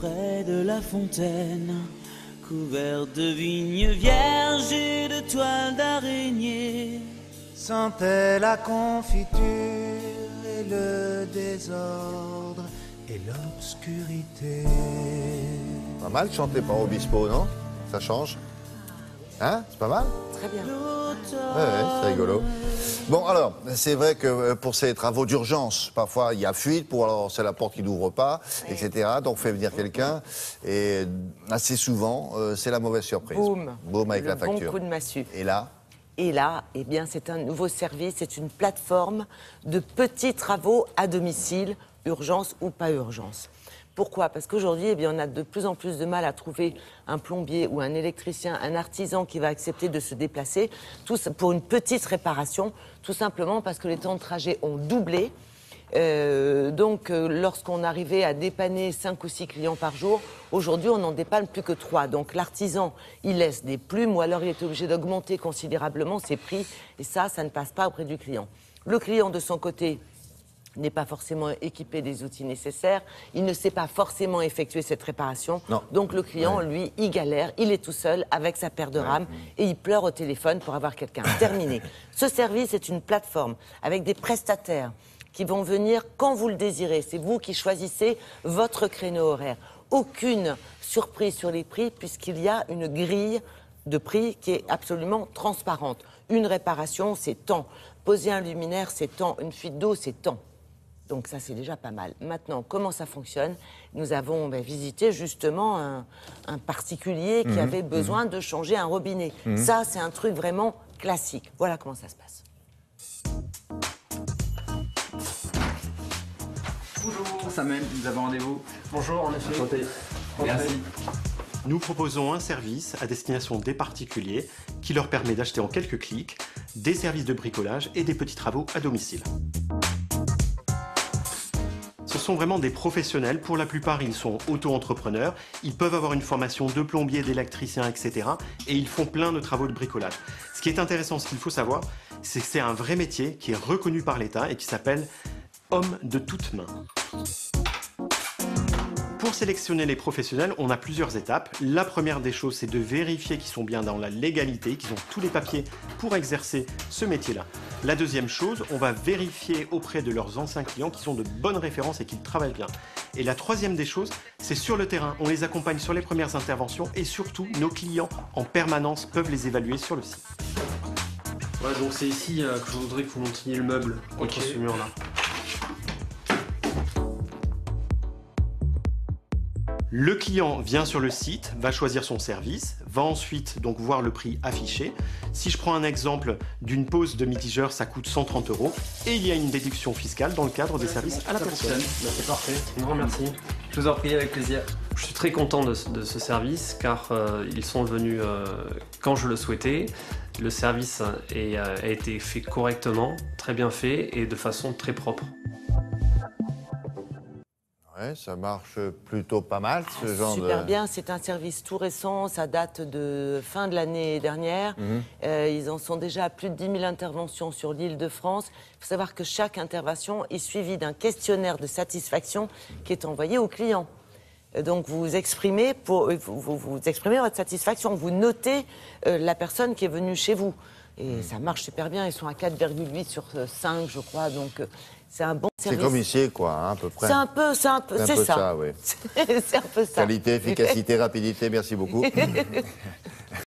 près de la fontaine, couvert de vignes vierges et de toiles d'araignée, sentait la confiture et le désordre et l'obscurité. Pas mal chanté par Obispo, non? Ça change? Hein? C'est pas mal? Très bien. Ouais, c'est rigolo. Bon, alors, c'est vrai que pour ces travaux d'urgence, parfois il y a fuite, pour alors c'est la porte qui n'ouvre pas, etc. Donc on fait venir quelqu'un, et assez souvent, c'est la mauvaise surprise. Boum. Boum avec Le la facture. bon coup de massue. Et là? Et là, eh bien, c'est un nouveau service, c'est une plateforme de petits travaux à domicile, urgence ou pas urgence. Pourquoi? Parce qu'aujourd'hui, eh bien, on a de plus en plus de mal à trouver un plombier ou un électricien, un artisan qui va accepter de se déplacer pour une petite réparation, tout simplement parce que les temps de trajet ont doublé. Lorsqu'on arrivait à dépanner 5 ou 6 clients par jour, aujourd'hui, on n'en dépanne plus que 3. Donc l'artisan, il laisse des plumes ou alors il est obligé d'augmenter considérablement ses prix. Et ça ne passe pas auprès du client. Le client, de son côté, n'est pas forcément équipé des outils nécessaires, il ne sait pas forcément effectuer cette réparation. Non. Donc le client, lui, il galère, il est tout seul avec sa paire de rames et il pleure au téléphone pour avoir quelqu'un. Terminé. Ce service est une plateforme avec des prestataires qui vont venir quand vous le désirez. C'est vous qui choisissez votre créneau horaire. Aucune surprise sur les prix puisqu'il y a une grille de prix qui est absolument transparente. Une réparation, c'est tant. Poser un luminaire, c'est tant. Une fuite d'eau, c'est tant. Donc ça, c'est déjà pas mal. Maintenant, comment ça fonctionne? Nous avons visité justement un particulier qui avait besoin de changer un robinet. Ça, c'est un truc vraiment classique. Voilà comment ça se passe. Bonjour, Samuel, vous avez rendez-vous? Bonjour, en effet. Enchanté. Merci. Nous proposons un service à destination des particuliers qui leur permet d'acheter en quelques clics des services de bricolage et des petits travaux à domicile. Ce sont vraiment des professionnels. Pour la plupart, ils sont auto-entrepreneurs. Ils peuvent avoir une formation de plombier, d'électricien, etc. Et ils font plein de travaux de bricolage. Ce qui est intéressant, ce qu'il faut savoir, c'est que c'est un vrai métier qui est reconnu par l'État et qui s'appelle homme de toutes mains. Pour sélectionner les professionnels, on a plusieurs étapes. La première des choses, c'est de vérifier qu'ils sont bien dans la légalité, qu'ils ont tous les papiers pour exercer ce métier-là. La deuxième chose, on va vérifier auprès de leurs anciens clients qu'ils ont de bonnes références et qu'ils travaillent bien. Et la troisième des choses, c'est sur le terrain. On les accompagne sur les premières interventions et surtout, nos clients en permanence peuvent les évaluer sur le site. Ouais, donc c'est ici que je voudrais que vous montiez le meuble contre ce mur-là. Le client vient sur le site, va choisir son service, va ensuite donc voir le prix affiché. Si je prends un exemple d'une pose de mitigeur, ça coûte 130 € et il y a une déduction fiscale dans le cadre des services à la personne. C'est parfait, un grand merci. Je vous en prie, avec plaisir. Je suis très content de ce service car ils sont venus quand je le souhaitais. Le service a été fait correctement, très bien fait et de façon très propre. Ouais, ça marche plutôt pas mal, ce genre de... Super bien, c'est un service tout récent, ça date de fin de l'année dernière. Ils en sont déjà à plus de 10 000 interventions sur l'Île-de-France. Il faut savoir que chaque intervention est suivie d'un questionnaire de satisfaction qui est envoyé au client. Donc vous exprimez votre satisfaction, vous notez la personne qui est venue chez vous. Et ça marche super bien, ils sont à 4,8 sur 5, je crois, donc c'est un bon service. C'est comme ici, quoi, hein, à peu près. C'est un peu ça. Oui. C'est un peu ça. Qualité, efficacité, rapidité, merci beaucoup.